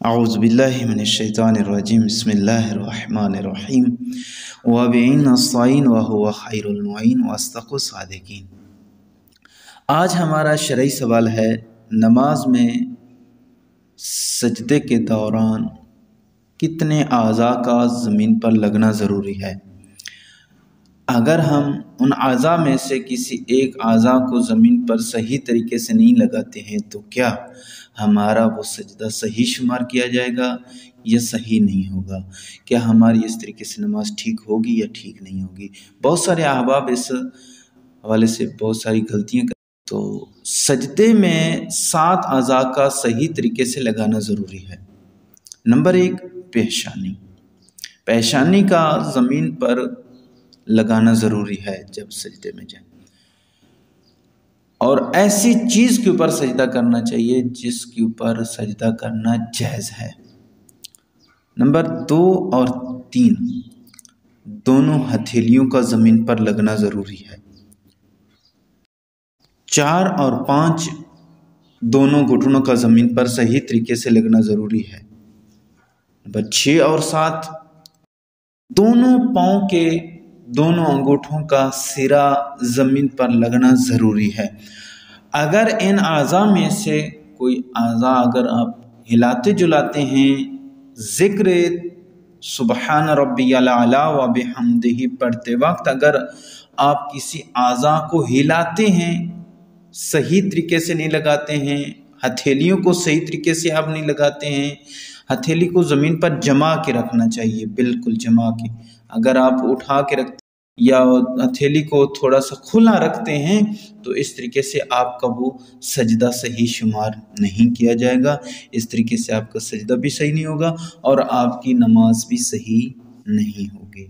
اعوذ باللہ من الشیطان الرجیم بسم اللہ الرحمن الرحیم وَبِعِنْ نَسْتَعِينُ وَهُوَ خَيْرُ الْمُعِينُ وَأَصْدَقُ الصَّادِقِينَ۔ آج ہمارا شرعی سوال ہے، نماز میں سجدے کے دوران کتنے اعضاء کا زمین پر لگنا ضروری ہے؟ اگر ہم ان اعضاء میں سے کسی ایک اعضاء کو زمین پر صحیح طریقے سے نہیں لگاتے ہیں تو کیا ہمارا وہ سجدہ صحیح شمار کیا جائے گا یا صحیح نہیں ہوگا؟ کیا ہماری اس طریقے سے نماز ٹھیک ہوگی یا ٹھیک نہیں ہوگی؟ بہت سارے احباب اس حوالے سے بہت ساری غلطیاں کرتے ہیں۔ تو سجدے میں 7 اعضاء کا صحیح طریقے سے لگانا ضروری ہے۔ نمبر 1، پیشانی۔ پیشانی کا زمین پر لگانا ضروری ہے جب سجدے میں جائیں، اور ایسی چیز کے اوپر سجدہ کرنا چاہیے جس کے اوپر سجدہ کرنا جائز ہے۔ نمبر 2 اور 3، دونوں ہتھیلیوں کا زمین پر لگنا ضروری ہے۔ 4 اور 5، دونوں گھٹنوں کا زمین پر صحیح طریقے سے لگنا ضروری ہے۔ نمبر 6 اور 7، دونوں پاؤں کے دونوں انگوٹھوں کا سرا زمین پر لگنا ضروری ہے۔ اگر ان اعضاء میں سے کوئی اعضاء اگر آپ ہلاتے جلاتے ہیں، ذکر سبحان ربی الاعلیٰ و بحمدہ پڑھتے وقت اگر آپ کسی اعضاء کو ہلاتے ہیں، صحیح طریقے سے نہیں لگاتے ہیں، ہتھیلیوں کو صحیح طریقے سے آپ نہیں لگاتے ہیں، ہتھیلی کو زمین پر جما کے رکھنا چاہیے، بالکل جما کے۔ اگر آپ اٹھا کے رکھتے یا ہتھیلی کو تھوڑا سا کھلا رکھتے ہیں تو اس طریقے سے آپ کا وہ سجدہ صحیح شمار نہیں کیا جائے گا۔ اس طریقے سے آپ کا سجدہ بھی صحیح نہیں ہوگا اور آپ کی نماز بھی صحیح نہیں ہوگی۔